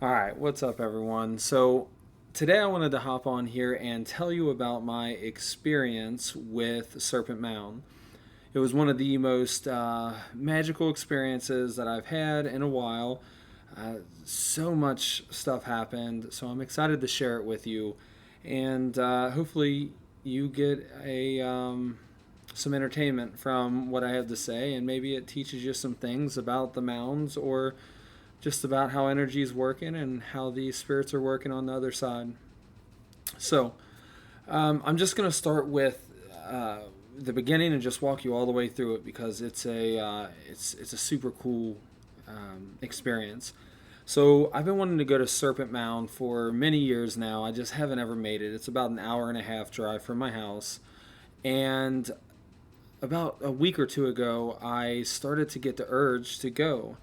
All right, what's up, everyone? So, today I wanted to hop on here and tell you about my experience with Serpent Mound. It was one of the most magical experiences that I've had in a while. So much stuff happened, so I'm excited to share it with you, and hopefully, you get some entertainment from what I have to say, and maybe it teaches you some things about the mounds or just about how energy is working and how the spirits are working on the other side. So I'm just going to start with the beginning and just walk you all the way through it because it's a super cool experience. So I've been wanting to go to Serpent Mound for many years now. I just haven't ever made it. It's about an hour and a half drive from my house, and about a week or two ago, I started to get the urge to go.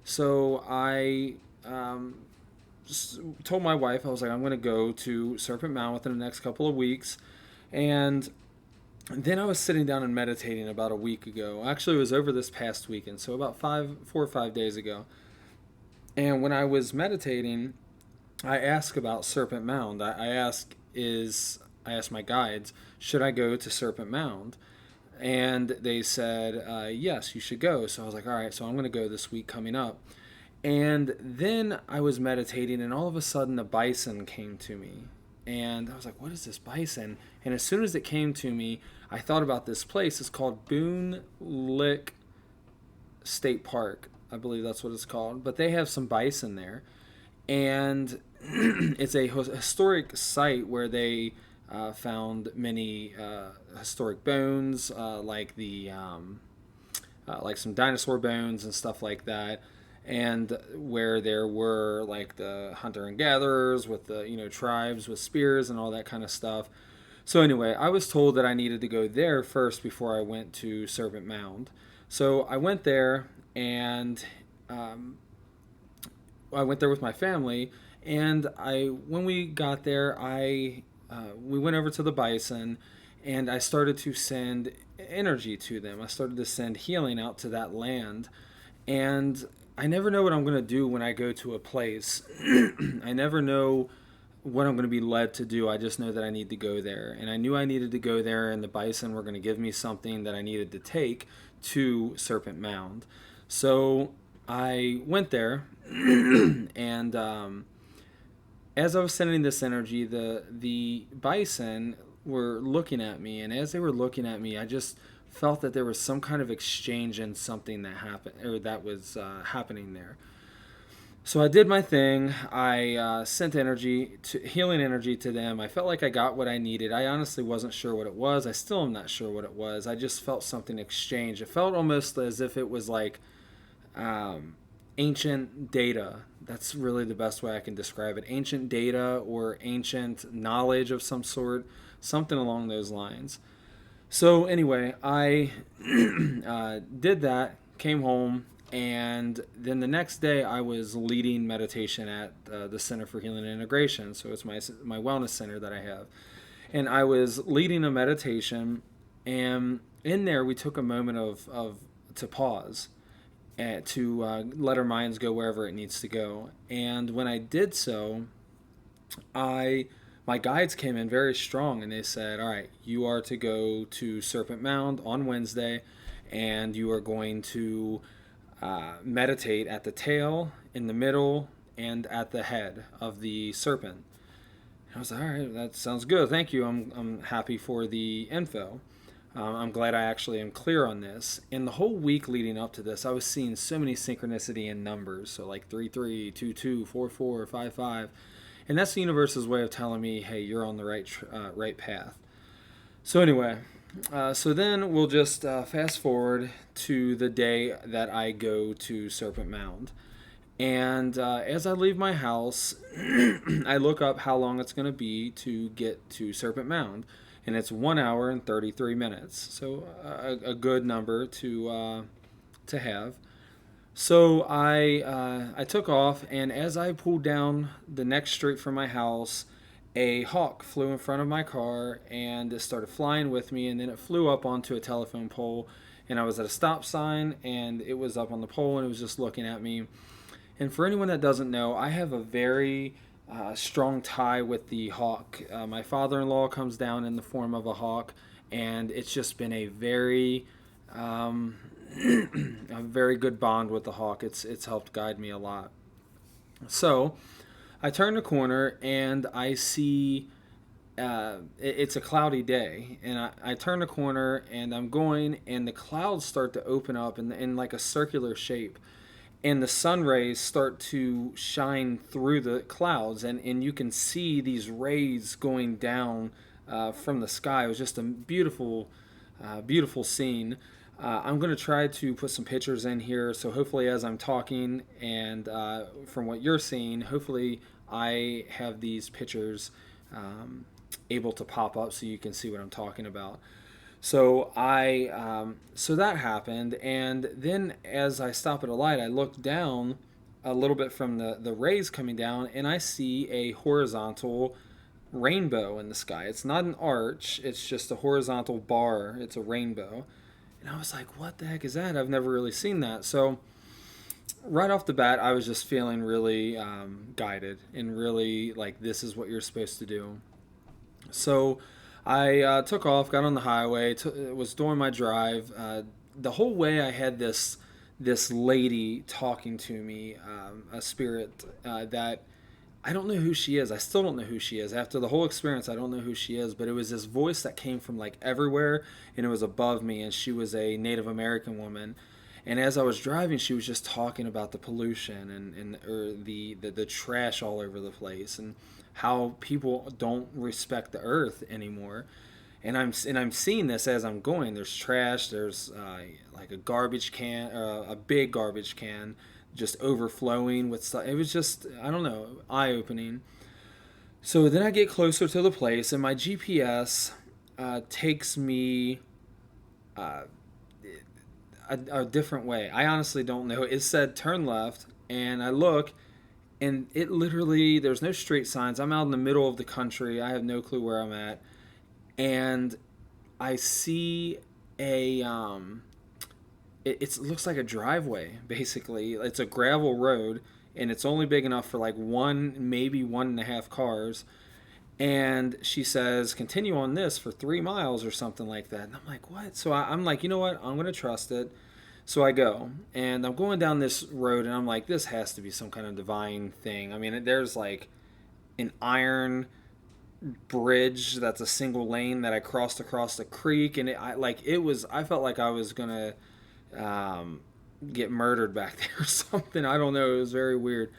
So I just told my wife, I was like, I'm going to go to Serpent Mound within the next couple of weeks. And then I was sitting down and meditating about a week ago. Actually, it was over this past weekend, so about 4 or 5 days ago. And when I was meditating, I asked about Serpent Mound. I asked my guides, should I go to Serpent Mound? And they said, yes, you should go. So I was like, all right, so I'm going to go this week coming up. And then I was meditating, and all of a sudden, a bison came to me. And I was like, what is this bison? And as soon as it came to me, I thought about this place. It's called Boone Lick State Park. I believe that's what it's called. But they have some bison there. And it's a historic site where they found many historic bones, like some dinosaur bones and stuff like that, and where there were like the hunter and gatherers with the tribes with spears and all that kind of stuff. So anyway, I was told that I needed to go there first before I went to Serpent Mound. So I went there, and um, I went there with my family. And I when we got there, I we went over to the bison, and I started to send energy to them. I started to send healing out to that land, and I never know what I'm going to do when I go to a place. I never know what I'm going to be led to do. I just know that I need to go there. And I knew I needed to go there, and the bison were going to give me something that I needed to take to Serpent Mound. So I went there, and as I was sending this energy, the bison were looking at me, and as they were looking at me, I just felt that there was some kind of exchange in something that happened or that was happening there. So I did my thing. I sent healing energy to them. I felt like I got what I needed. I honestly wasn't sure what it was. I still am not sure what it was. I just felt something exchange. It felt almost as if it was like um, ancient data. That's really the best way I can describe it. Ancient data or ancient knowledge of some sort, something along those lines. So anyway, I did that, came home, and then the next day I was leading meditation at the Center for Healing and Integration. So it's my wellness center that I have, and I was leading a meditation, and in there we took a moment of to pause to let our minds go wherever it needs to go. And when I did so, I my guides came in very strong, and they said, "All right, you are to go to Serpent Mound on Wednesday, and you are going to meditate at the tail, in the middle, and at the head of the serpent." And I was like, "All right, that sounds good. Thank you. I'm happy for the info." I'm glad I actually am clear on this. In the whole week leading up to this, I was seeing so many synchronicity in numbers. So like 3 3, 2 2, 4 4, 5 5. And that's the universe's way of telling me, hey, you're on the right path. So anyway, so then we'll just fast forward to the day that I go to Serpent Mound. And as I leave my house, I look up how long it's going to be to get to Serpent Mound. And it's 1 hour and 33 minutes. So a good number to have. So I took off, and as I pulled down the next street from my house, a hawk flew in front of my car, and it started flying with me, and then it flew up onto a telephone pole, and I was at a stop sign, and it was up on the pole, and it was just looking at me. And for anyone that doesn't know, I have a very strong tie with the hawk. My father-in-law comes down in the form of a hawk, and it's just been a very um, a very good bond with the hawk. It's helped guide me a lot. So I turn the corner and I see it's a cloudy day, and I turn the corner and I'm going, and the clouds start to open up in like a circular shape, and the sun rays start to shine through the clouds, and you can see these rays going down from the sky. It was just a beautiful scene. I'm going to try to put some pictures in here, so hopefully as I'm talking and from what you're seeing, hopefully I have these pictures able to pop up so you can see what I'm talking about. So that happened, and then as I stop at a light, I look down a little bit from the rays coming down, and I see a horizontal rainbow in the sky. It's not an arch; it's just a horizontal bar. It's a rainbow, and I was like, "What the heck is that? I've never really seen that." So right off the bat, I was just feeling really guided and really like this is what you're supposed to do. So I took off, got on the highway, was doing my drive. The whole way I had this lady talking to me, a spirit that I don't know who she is. I still don't know who she is. After the whole experience, I don't know who she is, but it was this voice that came from like everywhere, and it was above me, and she was a Native American woman. And as I was driving, she was just talking about the pollution and or the trash all over the place, and how people don't respect the earth anymore. And I'm seeing this as I'm going. There's trash. There's like a garbage can, a big garbage can, just overflowing with stuff. It was just, I don't know, eye opening. So then I get closer to the place, and my GPS takes me uh, a different way. I honestly don't know. It said turn left, and I look, and it literally, there's no street signs. I'm out in the middle of the country. I have no clue where I'm at. And I see a it looks like a driveway basically. It's a gravel road, and it's only big enough for like one, maybe one and a half cars. And she says continue on this for 3 miles or something like that, and I'm like, what? So I'm like, you know what, I'm gonna trust it. So I go, and I'm going down this road, and I'm like, this has to be some kind of divine thing. I mean, there's like an iron bridge that's a single lane that I crossed across the creek, and I felt like I was gonna um, get murdered back there or something. I don't know. It was very weird.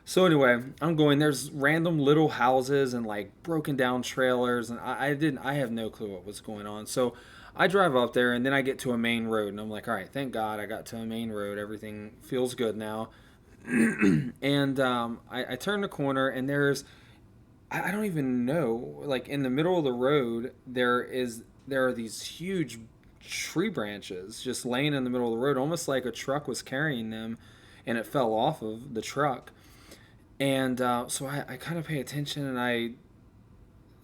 So anyway, I'm going. There's random little houses and like broken down trailers, and I have no clue what was going on. So I drive up there, and then I get to a main road, and I'm like, all right, thank God I got to a main road. Everything feels good now. And I turn the corner, and I don't even know, like in the middle of the road there are these huge tree branches just laying in the middle of the road, almost like a truck was carrying them, and it fell off of the truck. And so I kind of pay attention, and I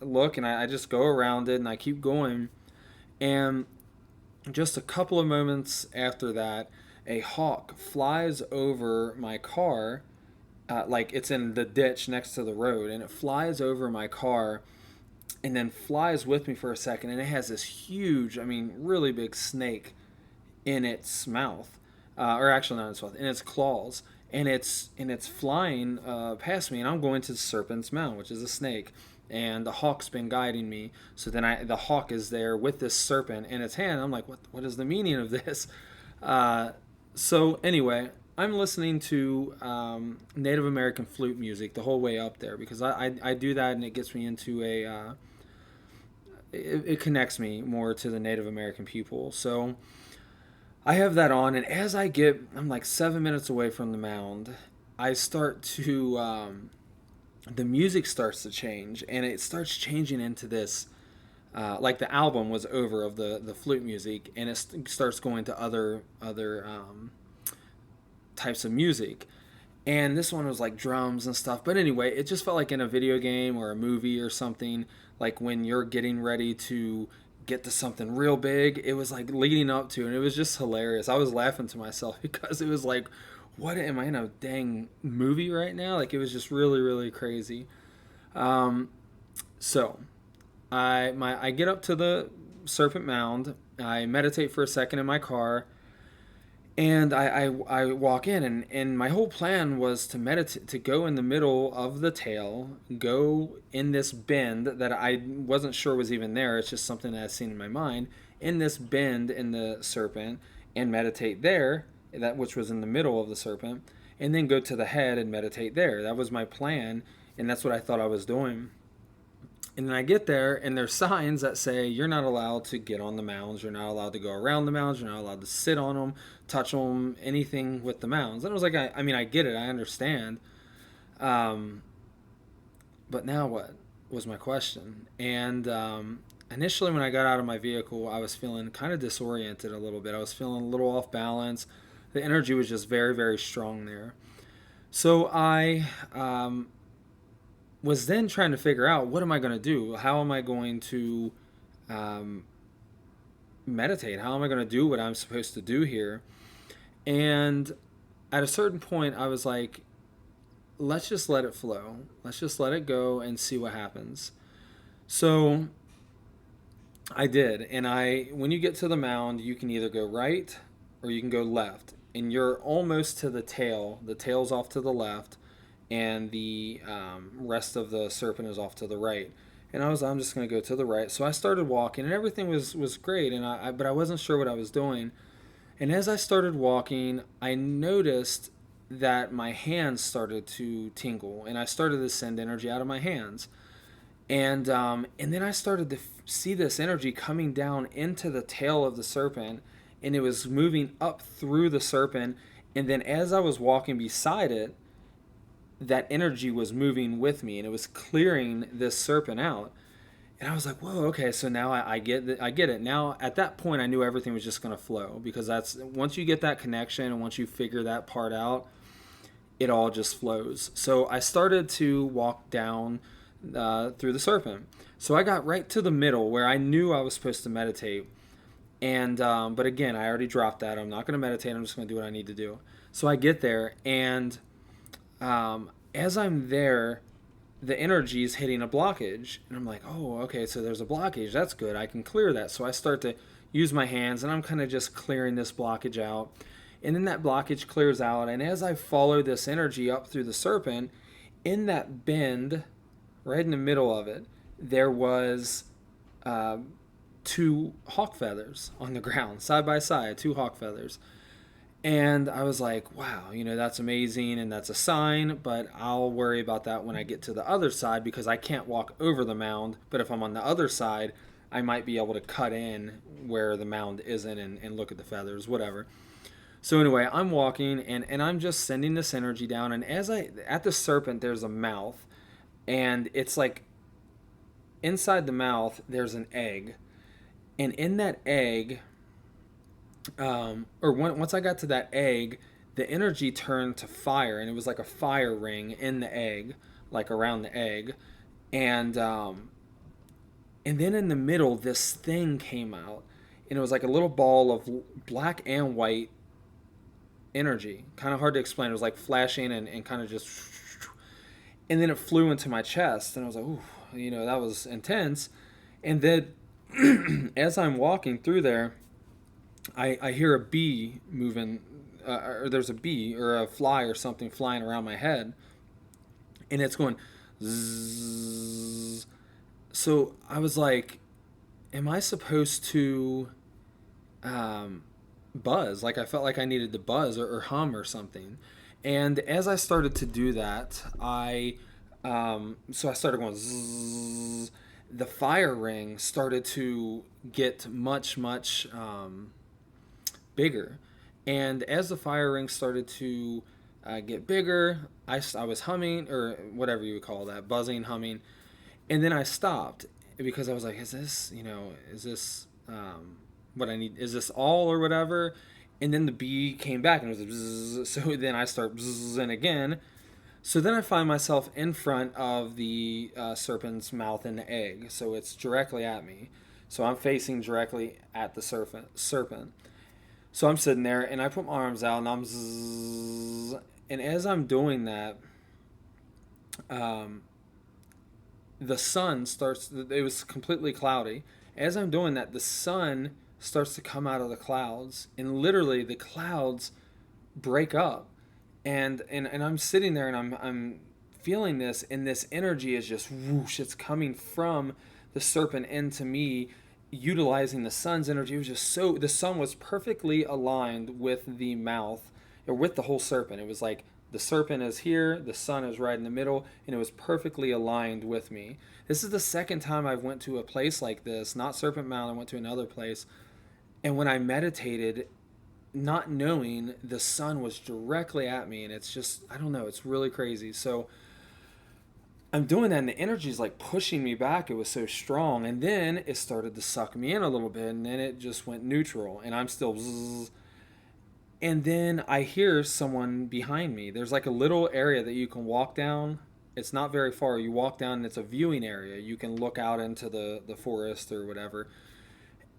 look, and I just go around it, and I keep going. And just a couple of moments after that, a hawk flies over my car, like it's in the ditch next to the road, and it flies over my car and then flies with me for a second, and it has this huge, I mean really big snake in its mouth, or actually not in its mouth, in its claws, and it's flying past me, and I'm going to the Serpent's Mound, which is a snake, and the hawk's been guiding me. So then the hawk is there with this serpent in its hand. I'm like, what is the meaning of this? Uh, so anyway, I'm listening to Native American flute music the whole way up there, because I do that, and it gets me into it connects me more to the Native American people. So I have that on, and as I'm like 7 minutes away from the mound, I start to, the music starts to change, and it starts changing into this, like the album was over of the flute music, and it starts going to other types of music. And this one was like drums and stuff. But anyway, it just felt like in a video game or a movie or something, like when you're getting ready to get to something real big, it was like leading up to, and it was just hilarious. I was laughing to myself because it was like, what am I in a dang movie right now? Like, it was just really, really crazy. Um, so I get up to the Serpent Mound. I meditate for a second in my car, and I walk in, and my whole plan was to meditate, to go in the middle of the tail, go in this bend that I wasn't sure was even there. It's just something that I've seen in my mind, in this bend in the serpent, and meditate there, that which was in the middle of the serpent, and then go to the head and meditate there. That was my plan, and that's what I thought I was doing. And then I get there, and there's signs that say you're not allowed to get on the mounds, you're not allowed to go around the mounds, you're not allowed to sit on them, touch them, anything with the mounds. And I was like, I mean, I get it, I understand. Um, but now what was my question? And initially, when I got out of my vehicle, I was feeling kind of disoriented a little bit. I was feeling a little off balance. The energy was just very, very strong there. So I was then trying to figure out, what am I going to do? How am I going to um, meditate? How am I going to do what I'm supposed to do here? And at a certain point, I was like, let's just let it flow. Let's just let it go and see what happens. So I did. And when you get to the mound, you can either go right or you can go left. And you're almost to the tail. The tail's off to the left, and the rest of the serpent is off to the right. And I'm just going to go to the right. So I started walking, and everything was great. And but I wasn't sure what I was doing. And as I started walking, I noticed that my hands started to tingle, and I started to send energy out of my hands. And then I started to see this energy coming down into the tail of the serpent, and it was moving up through the serpent. And then as I was walking beside it, that energy was moving with me, and it was clearing this serpent out. And I was like, whoa, okay, so now I get it. Now, at that point, I knew everything was just going to flow, because that's once you get that connection and once you figure that part out, it all just flows. So I started to walk down through the serpent. So I got right to the middle where I knew I was supposed to meditate. And but again, I already dropped that. I'm not going to meditate. I'm just going to do what I need to do. So I get there, and as I'm there, the energy is hitting a blockage, and I'm like, oh, okay, so there's a blockage. That's good. I can clear that. So I start to use my hands, and I'm kind of just clearing this blockage out. And then that blockage clears out, and as I follow this energy up through the serpent, in that bend, right in the middle of it, there was two hawk feathers on the ground, side by side, two hawk feathers. And I was like, wow, that's amazing, and that's a sign, but I'll worry about that when I get to the other side, because I can't walk over the mound. But if I'm on the other side, I might be able to cut in where the mound isn't, and look at the feathers, whatever. So anyway, I'm walking, and I'm just sending this energy down. And at the serpent, there's a mouth, and it's like inside the mouth, there's an egg. And in that egg, once I got to that egg, the energy turned to fire, and it was like a fire ring in the egg, like around the egg, and then in the middle, this thing came out, and it was like a little ball of black and white energy. Kind of hard to explain. It was like flashing and kind of just, and then it flew into my chest, and I was like, ooh, that was intense. And then as I'm walking through there, I hear a bee moving, or there's a bee or a fly or something flying around my head, and it's going zzz. So I was like, am I supposed to buzz? Like, I felt like I needed to buzz or hum or something. And as I started to do that, so I started going zzz. The fire ring started to get much, much bigger. And as the fire ring started to get bigger, I was humming, or whatever you would call that, buzzing, humming. And then I stopped, because I was like, is this what I need? Is this all or whatever? And then the bee came back, and it was bzzz. So then I start bzzing again. So then I find myself in front of the serpent's mouth and the egg. So it's directly at me. So I'm facing directly at the serpent. So I'm sitting there and I put my arms out and I'm zzz, and as I'm doing that, um, the sun starts. It was completely cloudy. As I'm doing that, the sun starts to come out of the clouds, and literally the clouds break up, and I'm sitting there and I'm feeling this, and this energy is just whoosh. It's coming from the serpent into me, utilizing the sun's energy. It was just so the sun was perfectly aligned with the mouth or with the whole serpent. It was like the serpent is here, the sun is right in the middle, and it was perfectly aligned with me. This is the second time I've went to a place like this, not Serpent Mound. I went to another place, and when I meditated, not knowing, the sun was directly at me, and it's just, I don't know, it's really crazy. So I'm doing that, and the energy is like pushing me back. It was so strong, and then it started to suck me in a little bit, and then it just went neutral, and I'm still zzz, and then I hear someone behind me. There's like a little area that you can walk down. It's not very far. You walk down, and it's a viewing area. You can look out into the forest or whatever.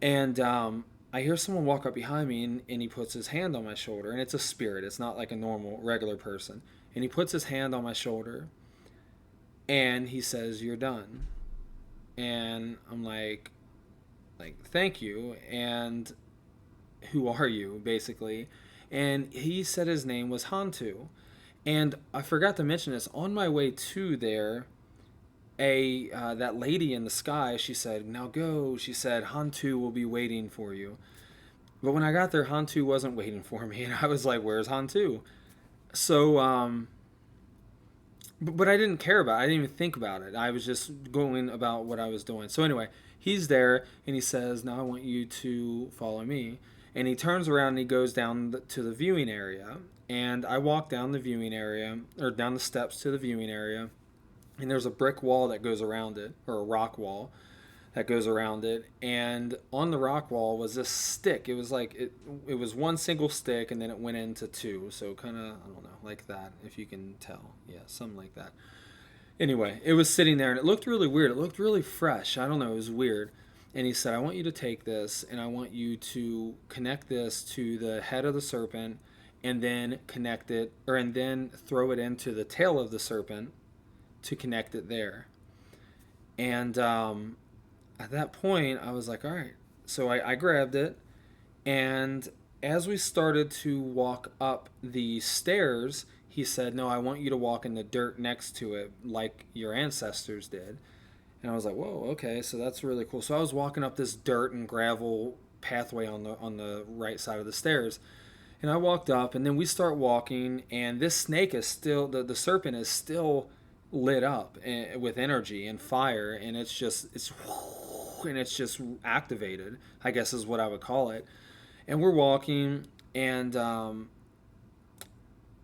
And I hear someone walk up behind me, and he puts his hand on my shoulder. And it's a spirit. It's not like a normal, regular person. And he puts his hand on my shoulder, and he says, "You're done." And I'm like, "Thank you." And who are you, basically? And he said his name was Hantu. And I forgot to mention this. On my way to there, a that lady in the sky, she said, "Now go." She said, "Hantu will be waiting for you." But when I got there, Hantu wasn't waiting for me, and I was like, "Where's Hantu?" So, but I didn't care about it. I didn't even think about it. I was just going about what I was doing. So anyway, he's there, and he says, "Now I want you to follow me." And he turns around and he goes down to the viewing area. And I walk down the viewing area, or down the steps to the viewing area, and there's a brick wall that goes around it, or a rock wall that goes around it. And on the rock wall was this stick. It was like it was one single stick, and then it went into two. So kind of, I don't know, like that, if you can tell. Yeah, something like that. Anyway, it was sitting there, and it looked really weird. It looked really fresh. I don't know, it was weird. And he said, "I want you to take this, and I want you to connect this to the head of the serpent, and then connect it, and then throw it into the tail of the serpent to connect it there." And at that point, I was like, "All right." So I grabbed it, and as we started to walk up the stairs, he said, "No, I want you to walk in the dirt next to it, like your ancestors did." And I was like, "Whoa, okay, so that's really cool." So I was walking up this dirt and gravel pathway on the right side of the stairs, and I walked up, and then we start walking, and this snake is still, the serpent is still lit up with energy and fire, and it's just activated, I guess is what I would call it. And we're walking, and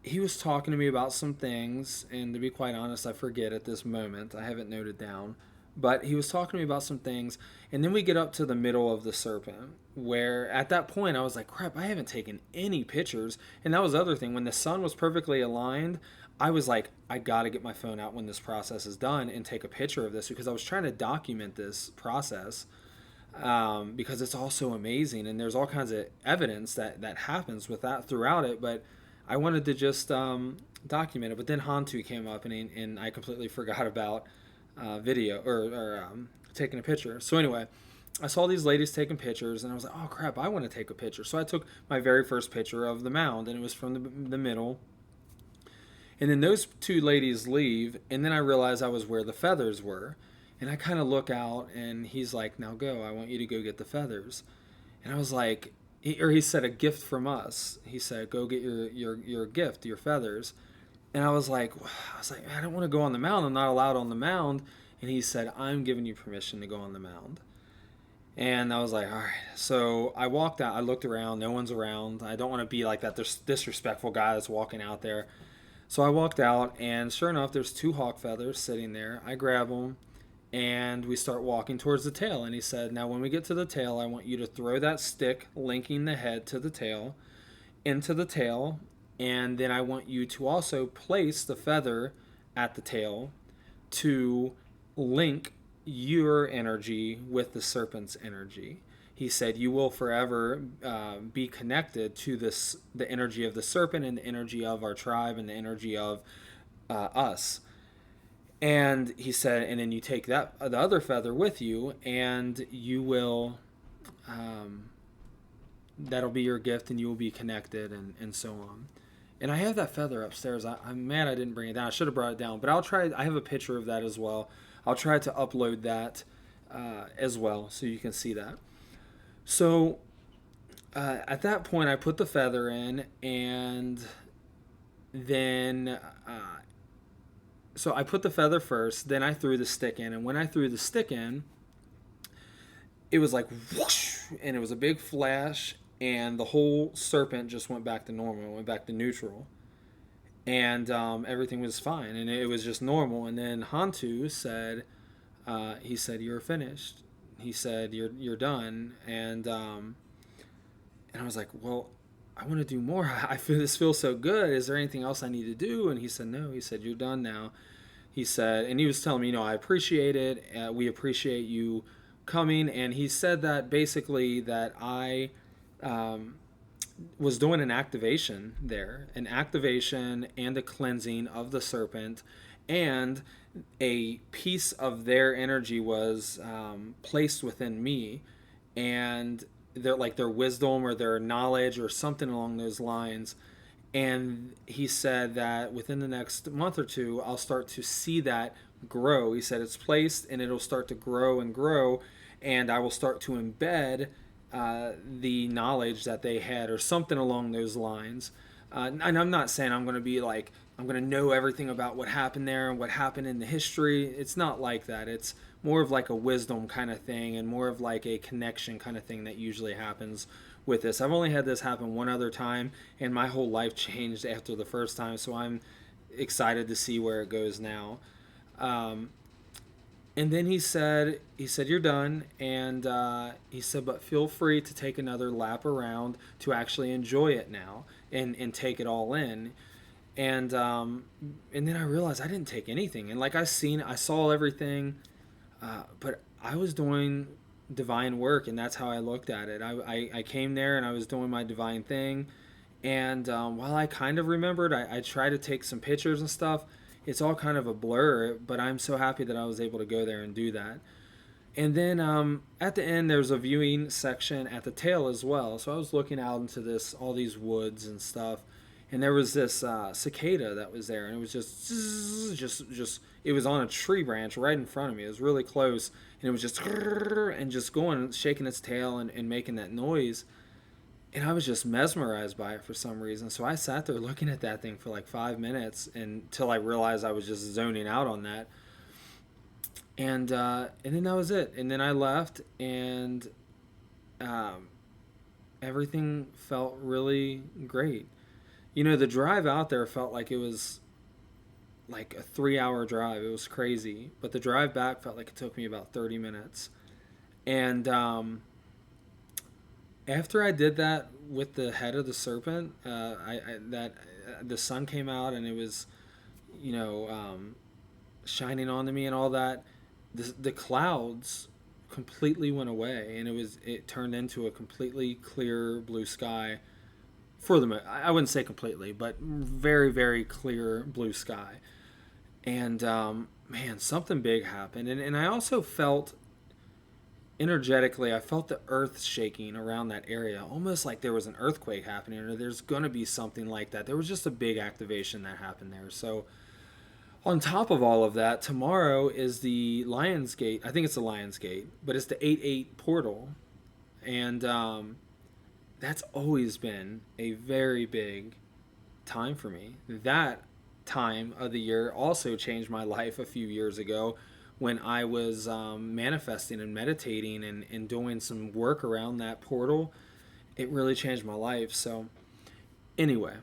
he was talking to me about some things, and to be quite honest, I forget at this moment. I haven't noted down. But he was talking to me about some things, and then we get up to the middle of the serpent, where at that point I was like, crap, I haven't taken any pictures. And that was the other thing. When the sun was perfectly aligned, I was like, I got to get my phone out when this process is done and take a picture of this, because I was trying to document this process, because it's all so amazing, and there's all kinds of evidence that happens with that throughout it. But I wanted to just document it. But then Hantu came up, and I completely forgot about video or taking a picture. So anyway, I saw these ladies taking pictures, and I was like, oh crap, I want to take a picture. So I took my very first picture of the mound, and it was from the middle. And then those two ladies leave, and then I realized I was where the feathers were. And I kind of look out, and he's like, now go, I want you to go get the feathers. And I was like, he said, a gift from us. He said, go get your gift, your feathers. And I was like, I don't want to go on the mound. I'm not allowed on the mound. And he said, I'm giving you permission to go on the mound. And I was like, all right. So I walked out. I looked around. No one's around. I don't want to be like that disrespectful guy that's walking out there. So I walked out, and sure enough, there's two hawk feathers sitting there. I grab them, and we start walking towards the tail. And he said, now when we get to the tail, I want you to throw that stick linking the head to the tail into the tail. And then I want you to also place the feather at the tail to link your energy with the serpent's energy. he said, you will forever be connected to the energy of the serpent and the energy of our tribe and the energy of us. And he said, and then you take the other feather with you, and you will, that'll be your gift, and you will be connected, and so on. And I have that feather upstairs. I'm mad I didn't bring it down. I should have brought it down, but I'll try. I have a picture of that as well. I'll try to upload that as well, so you can see that. So at that point, I put the feather in, and then so I put the feather first. Then I threw the stick in, and when I threw the stick in, it was like whoosh, and it was a big flash, and the whole serpent just went back to normal, went back to neutral, and everything was fine, and it was just normal. And then Hantu said, he said, "You're finished." He said, "You're done," and I was like, "Well, I want to do more. I feel this feels so good. Is there anything else I need to do?" And he said, "No." He said, "You're done now." He said, and he was telling me, I appreciate it. We appreciate you coming. And he said that basically that I was doing an activation there, an activation and a cleansing of the serpent, and a piece of their energy was placed within me, and their wisdom or their knowledge or something along those lines. And he said that within the next month or two, I'll start to see that grow. He said it's placed and it'll start to grow and grow, and I will start to embed the knowledge that they had or something along those lines. And I'm not saying I'm going to be like, I'm going to know everything about what happened there and what happened in the history. It's not like that. It's more of like a wisdom kind of thing, and more of like a connection kind of thing that usually happens with this. I've only had this happen one other time, and my whole life changed after the first time, so I'm excited to see where it goes now. And then he said, "You're done," and he said, "But feel free to take another lap around to actually enjoy it now and take it all in." And then I realized I didn't take anything, and like I saw everything, but I was doing divine work, and that's how I looked at it. I came there and I was doing my divine thing, and while I kind of remembered, I tried to take some pictures and stuff. It's all kind of a blur, but I'm so happy that I was able to go there and do that. And then at the end, there's a viewing section at the tail as well. So I was looking out into all these woods and stuff, and there was this cicada that was there, and it was just it was on a tree branch right in front of me. It was really close, and it was just and just going, shaking its tail and making that noise. And I was just mesmerized by it for some reason. So I sat there looking at that thing for like 5 minutes until I realized I was just zoning out on that. And then that was it. And then I left, and everything felt really great. The drive out there felt like it was like a 3-hour drive. It was crazy. But the drive back felt like it took me about 30 minutes. And after I did that with the head of the serpent, the sun came out, and it was, shining onto me and all that. The clouds completely went away, and it turned into a completely clear blue sky. I wouldn't say completely, but very, very clear blue sky. And man, something big happened, and I also felt energetically, I felt the earth shaking around that area, almost like there was an earthquake happening, or there's going to be something like that. There was just a big activation that happened there. So on top of all of that, tomorrow is the Lion's Gate. I think it's the Lion's Gate, but it's the 8-8 portal. And that's always been a very big time for me. That time of the year also changed my life a few years ago, when I was manifesting and meditating and doing some work around that portal. It really changed my life. So anyway,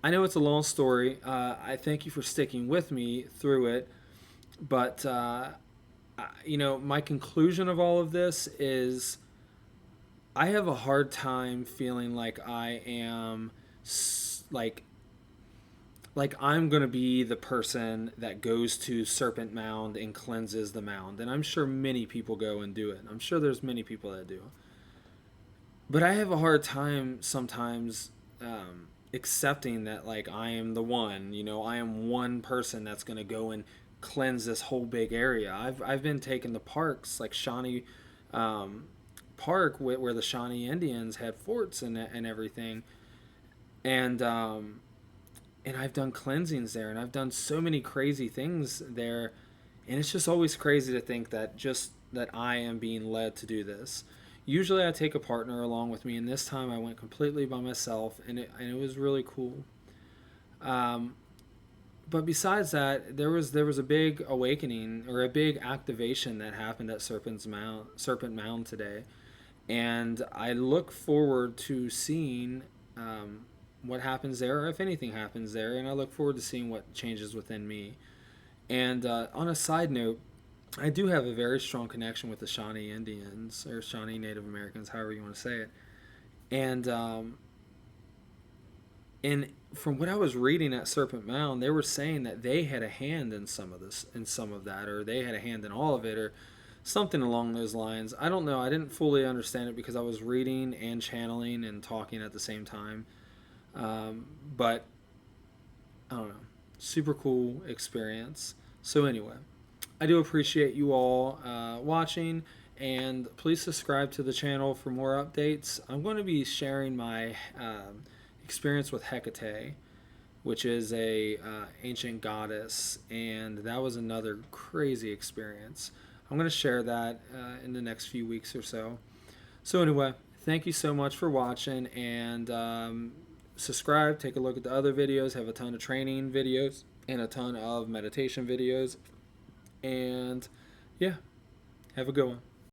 I know it's a long story. I thank you for sticking with me through it. But, my conclusion of all of this is I have a hard time feeling like I am like I'm going to be the person that goes to Serpent Mound and cleanses the mound. And I'm sure many people go and do it. I'm sure there's many people that do. but I have a hard time sometimes accepting that, like, I am the one, I am one person that's going to go and cleanse this whole big area. I've been taken to parks like Shawnee um, Park, where the Shawnee Indians had forts and everything, and and I've done cleansings there, and I've done so many crazy things there, and it's just always crazy to think that just that I am being led to do this. Usually I take a partner along with me, and this time I went completely by myself, and it was really cool. Um, but besides that, there was a big awakening or a big activation that happened at Serpent Mound today, and I look forward to seeing what happens there, or if anything happens there, and I look forward to seeing what changes within me. And on a side note, I do have a very strong connection with the Shawnee Indians or Shawnee Native Americans, however you want to say it. And and from what I was reading at Serpent Mound, they were saying that they had a hand in some of this, in some of that, or they had a hand in all of it, or something along those lines. I don't know. I didn't fully understand it because I was reading and channeling and talking at the same time. But I don't know. Super cool experience. So anyway, I do appreciate you all watching, and please subscribe to the channel for more updates. I'm going to be sharing my experience with Hecate, which is a ancient goddess, and that was another crazy experience. I'm going to share that in the next few weeks or so. So anyway, thank you so much for watching, and subscribe, take a look at the other videos. Have a ton of training videos and a ton of meditation videos. And yeah, have a good one.